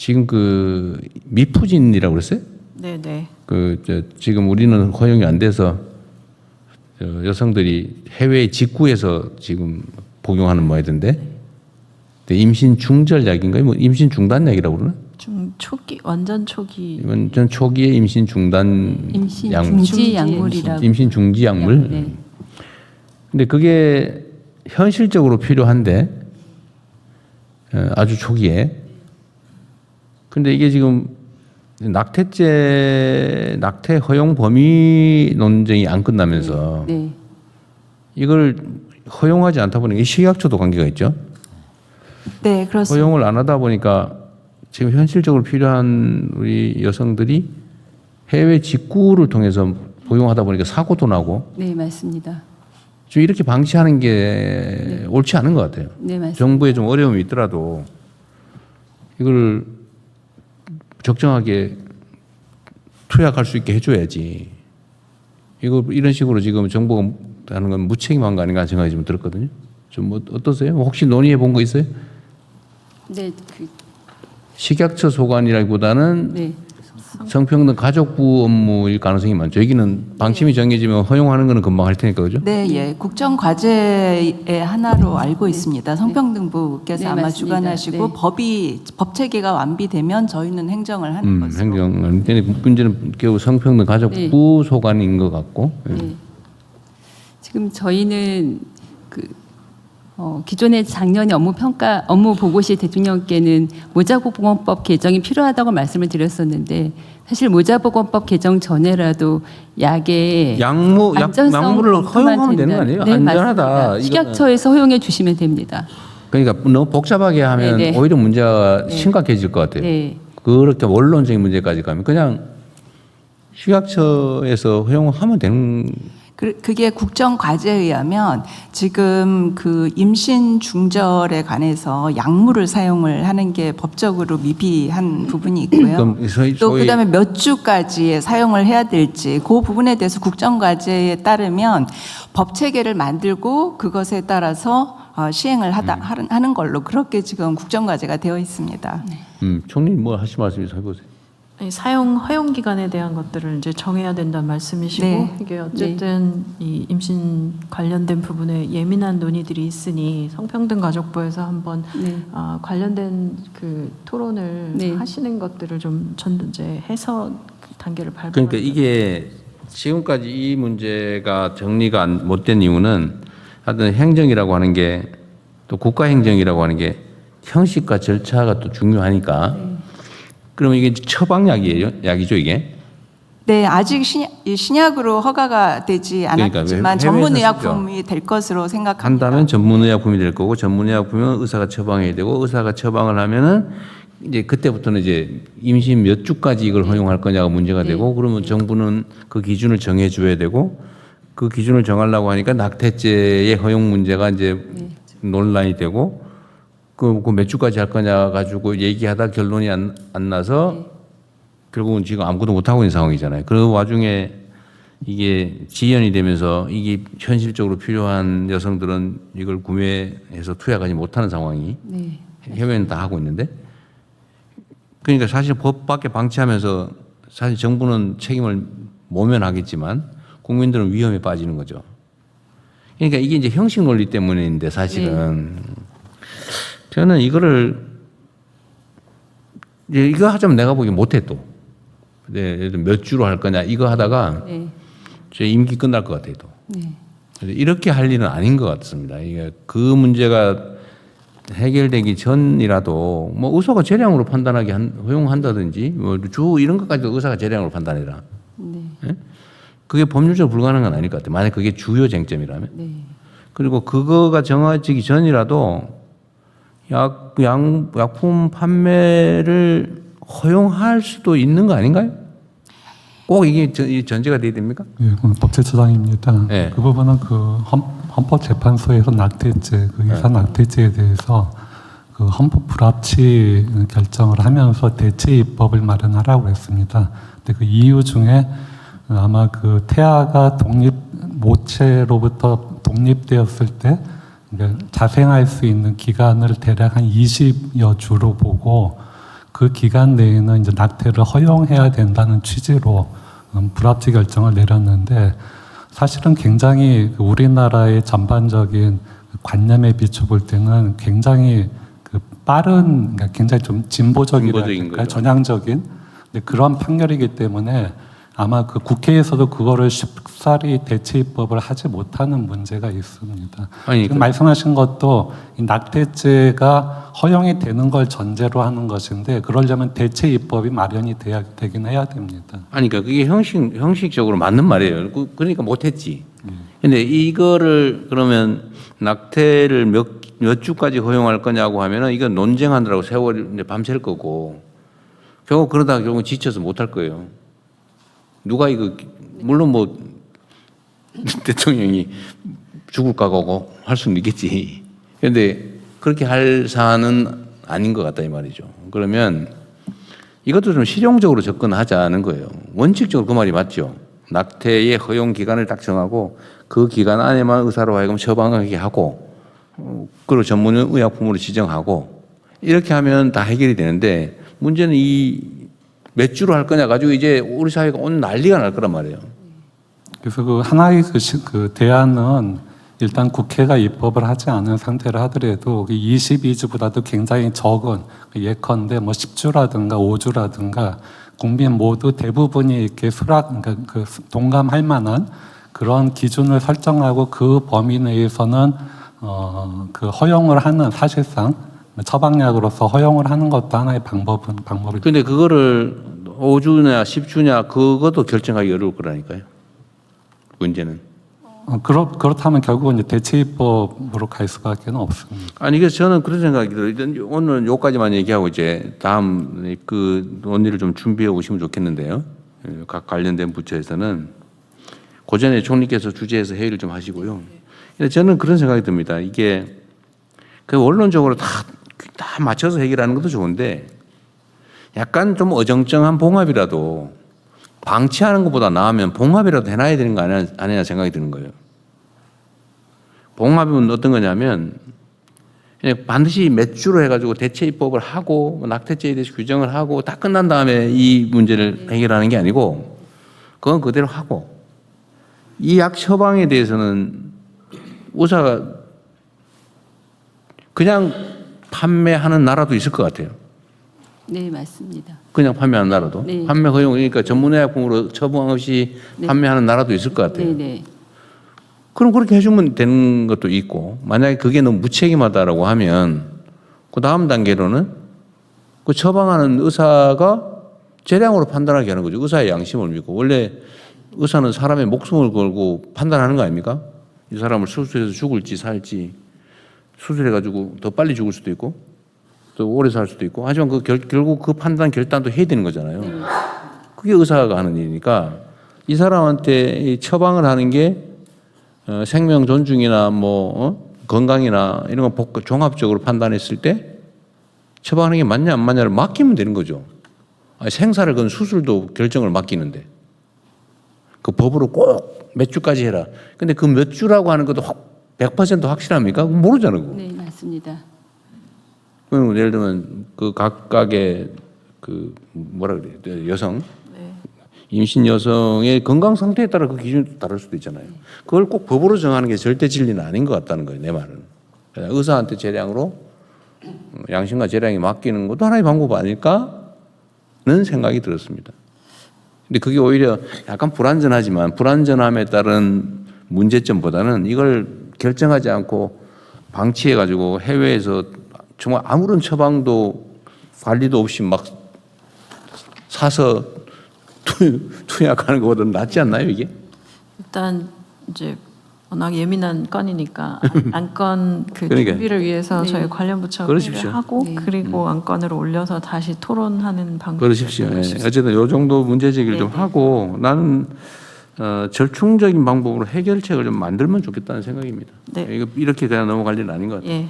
지금 그 미푸진이라고 그랬어요? 네네. 지금 우리는 허용이 안 돼서 여성들이 해외 직구해서 지금 복용하는 모양이던데. 임신 중절약인가요? 뭐 임신 중단약이라고 그러나? 초기 완전 초기. 완전 초기의 임신 중단 임신 약, 중지 약물이라고. 임신 중지 약물. 네. 근데 그게 현실적으로 필요한데 아주 초기에. 근데 이게 지금 낙태 허용 범위 논쟁이 안 끝나면서 네. 이걸 허용하지 않다 보니까 식약처도 관계가 있죠. 네, 그렇습니다. 허용을 안 하다 보니까 지금 현실적으로 필요한 우리 여성들이 해외 직구를 통해서 복용하다 보니까 사고도 나고 네, 맞습니다. 좀 이렇게 방치하는 게 옳지 않은 것 같아요. 네, 맞습니다. 정부에 좀 어려움이 있더라도 이걸 적정하게 투약할 수 있게 해줘야지. 이거 이런 식으로 지금 정부가 하는 건 무책임한 거 아닌가 생각이 좀 들었거든요. 좀 어떠세요? 혹시 논의해 본 거 있어요? 네, 식약처 소관이라기보다는 네. 성평등 가족부 업무일 가능성이 많죠. 여기는 방침이 정해지면 허용하는 거는 금방 할 테니까 그죠? 네, 예. 국정 과제의 하나로 알고 있습니다. 성평등부께서 네, 아마 맞습니다. 주관하시고 네. 법 체계가 완비되면 저희는 행정을 하는 것으로. 행정. 근데 문제는 겨우 성평등 가족부 소관인 것 같고. 예. 네. 지금 저희는 기존의 작년에 업무 보고시 대통령께는 모자보건법 개정이 필요하다고 말씀을 드렸었는데 사실 모자보건법 개정 전에라도 약의 약물을 허용하면 되는 거 아니에요? 네, 안전하다. 맞습니다. 식약처에서 허용해 주시면 됩니다. 그러니까 너무 복잡하게 하면 네, 네. 오히려 문제가 네. 심각해질 것 같아요. 네. 그렇게 원론적인 문제까지 가면 그냥 식약처에서 허용하면 되는. 그게 국정 과제에 의하면 지금 그 임신 중절에 관해서 약물을 사용을 하는 게 법적으로 미비한 부분이 있고요. 그럼 또 그다음에 몇 주까지 사용을 해야 될지 그 부분에 대해서 국정 과제에 따르면 법 체계를 만들고 그것에 따라서 시행을 하는 걸로 그렇게 지금 국정 과제가 되어 있습니다. 총리님 뭐 하실 말씀 있어요? 해보세요. 아니, 사용 허용 기간에 대한 것들을 이제 정해야 된다는 말씀이시고 네. 이게 어쨌든 이 임신 관련된 부분에 예민한 논의들이 있으니 성평등가족부에서 한번 네. 관련된 그 토론을 네. 하시는 것들을 좀 이제 해서 그 단계를 밟아. 그러니까 이게 지금까지 이 문제가 정리가 못 된 이유는 하여튼 행정이라고 하는 게 또 국가행정이라고 하는 게 형식과 절차가 또 중요하니까 그러면 이게 약이죠 이게? 네, 아직 신약으로 허가가 되지 않았지만 그러니까 전문의약품이 될 것으로 생각합니다. 한다면 전문의약품이 될 거고 전문의약품은 의사가 처방해야 되고 의사가 처방을 하면은 이제 그때부터는 이제 임신 몇 주까지 이걸 허용할 거냐가 문제가 되고 그러면 정부는 그 기준을 정해 줘야 되고 그 기준을 정하려고 하니까 낙태죄의 허용 문제가 이제 논란이 되고 그 몇 주까지 할 거냐 가지고 얘기하다 결론이 안 나서 결국은 지금 아무것도 못 하고 있는 상황이잖아요. 그 와중에 이게 지연이 되면서 이게 현실적으로 필요한 여성들은 이걸 구매해서 투약하지 못하는 상황이 네. 해외는 다 하고 있는데 그러니까 사실 법 밖에 방치하면서 사실 정부는 책임을 모면하겠지만 국민들은 위험에 빠지는 거죠. 그러니까 이게 이제 형식 논리 때문인데 사실은 저는 이거를 이거 하자면 내가 보기엔 못해 또. 예를 들어 몇 주로 할 거냐 이거 하다가 제 임기 끝날 것 같아요 또. 네. 이렇게 할 일은 아닌 것 같습니다. 이게 그 문제가 해결되기 전이라도 뭐 의사가 재량으로 판단하게 허용한다든지 뭐 주 이런 것까지도 의사가 재량으로 판단해라. 네. 예? 그게 법률적으로 불가능한 건 아닐 것 같아요. 만약 그게 주요 쟁점이라면. 네. 그리고 그거가 정해지기 전이라도 약품 판매를 허용할 수도 있는 거 아닌가요? 꼭 이게 전제가 돼야 됩니까? 예, 법제처장입니다. 네. 그 부분은 그 헌법재판소에서 낙태죄, 그 유사 낙태죄에 대해서 그 헌법 불합치 결정을 하면서 대체 입법을 마련하라고 했습니다. 근데 그 이유 중에 아마 그 태아가 모체로부터 독립되었을 때 자생할 수 있는 기간을 대략 한 20여 주로 보고 그 기간 내에는 이제 낙태를 허용해야 된다는 취지로 불합치 결정을 내렸는데 사실은 굉장히 우리나라의 전반적인 관념에 비춰볼 때는 굉장히 그 빠른, 그러니까 굉장히 좀 진보적인 진보적인, 거죠. 전향적인 그런 판결이기 때문에 아마 그 국회에서도 그거를 쉽사리 대체 입법을 하지 못하는 문제가 있습니다. 아니, 지금 말씀하신 것도 이 낙태죄가 허용이 되는 걸 전제로 하는 것인데 그러려면 대체 입법이 마련이 되긴 해야 됩니다. 아니, 그러니까 그게 형식적으로 맞는 말이에요. 그러니까 못했지. 근데 이거를 그러면 낙태를 몇 주까지 허용할 거냐고 하면은 이건 논쟁하느라고 세월이 이제 밤샐 거고 결국 그러다가 결국 지쳐서 못할 거예요. 누가 이거 물론 뭐 대통령이 죽을 각오고 할 수는 있겠지. 그런데 그렇게 할 사안은 아닌 것 같다 이 말이죠. 그러면 이것도 좀 실용적으로 접근하자는 거예요. 원칙적으로 그 말이 맞죠. 낙태의 허용 기간을 딱 정하고 그 기간 안에만 의사로 하여금 처방하게 하고 그리고 전문 의약품으로 지정하고 이렇게 하면 다 해결이 되는데 문제는 이 몇 주로 할 거냐 가지고 이제 우리 사회가 온 난리가 날 거란 말이에요. 그래서 그 하나의 그 대안은 일단 국회가 입법을 하지 않은 상태를 하더라도 22주보다도 굉장히 적은 예컨대 뭐 10주라든가 5주라든가 국민 모두 대부분이 이렇게 그러니까 그 동감할 만한 그런 기준을 설정하고 그 범위 내에서는 그 허용을 하는 사실상 처방약으로서 허용을 하는 것도 하나의 방법이. 근데 그거를 5주냐 10주냐 그것도 결정하기 어려울 거라니까요. 문제는. 그렇다면 결국은 이제 대체 입법으로 갈 수밖에 없습니다. 아니 그래서 저는 그런 생각이 들어요. 오늘 요까지만 얘기하고 이제 다음 그 논의를 좀 준비해 오시면 좋겠는데요. 각 관련된 부처에서는 고전에 총리께서 주재해서 회의를 좀 하시고요. 근데 저는 그런 생각이 듭니다. 이게 그 원론적으로 다 맞춰서 해결하는 것도 좋은데 약간 좀 어정쩡한 봉합이라도 방치하는 것보다 나으면 봉합이라도 해놔야 되는 거 아니냐 생각이 드는 거예요. 봉합은 어떤 거냐면 그냥 반드시 몇 주로 해가지고 대체 입법을 하고 낙태죄에 대해서 규정을 하고 다 끝난 다음에 이 문제를 해결하는 게 아니고 그건 그대로 하고 이 약 처방에 대해서는 의사가 그냥 판매하는 나라도 있을 것 같아요. 네, 맞습니다. 그냥 판매하는 나라도. 네. 판매 허용, 그러니까 전문의약품으로 처방 없이 네. 판매하는 나라도 있을 것 같아요. 네, 네. 그럼 그렇게 해주면 되는 것도 있고, 만약에 그게 너무 무책임하다라고 하면, 그 다음 단계로는 그 처방하는 의사가 재량으로 판단하게 하는 거죠. 의사의 양심을 믿고. 원래 의사는 사람의 목숨을 걸고 판단하는 거 아닙니까? 이 사람을 수술해서 죽을지 살지, 수술해가지고 더 빨리 죽을 수도 있고, 또 오래 살 수도 있고, 하지만 결국 그 판단, 결단도 해야 되는 거잖아요. 그게 의사가 하는 일이니까 이 사람한테 처방을 하는 게 생명 존중이나 건강이나 이런 거 종합적으로 판단했을 때 처방하는 게 맞냐 안 맞냐를 맡기면 되는 거죠. 아니, 생사를 건 수술도 결정을 맡기는데 그 법으로 꼭 몇 주까지 해라. 근데 그 몇 주라고 하는 것도 100% 확실합니까? 모르잖아요. 그거. 네, 맞습니다. 그럼 예를 들면 그 각각의 그 뭐라 그래요? 여성 임신 여성의 건강 상태에 따라 그 기준이 다를 수도 있잖아요. 그걸 꼭 법으로 정하는 게 절대 진리는 아닌 것 같다는 거예요. 내 말은. 그냥 의사한테 재량으로 양심과 재량이 맡기는 것도 하나의 방법 아닐까는 생각이 들었습니다. 근데 그게 오히려 약간 불안전하지만 불안전함에 따른 문제점보다는 이걸 결정하지 않고 방치해가지고 해외에서 정말 아무런 처방도 관리도 없이 막 사서 투약하는 것보다는 낫지 않나요, 이게? 일단 이제 워낙 예민한 건이니까 안건 그 그러니까요. 준비를 위해서 네. 저희 관련 부처가 그러십시오. 회의를 하고 네. 그리고 안건으로 올려서 다시 토론하는 방법. 그러십시오. 예. 어쨌든 이 정도 문제 제기를 좀 하고 나는 절충적인 방법으로 해결책을 좀 만들면 좋겠다는 생각입니다. 네. 이거 이렇게 그냥 넘어갈 일은 아닌 것 같아요. 예.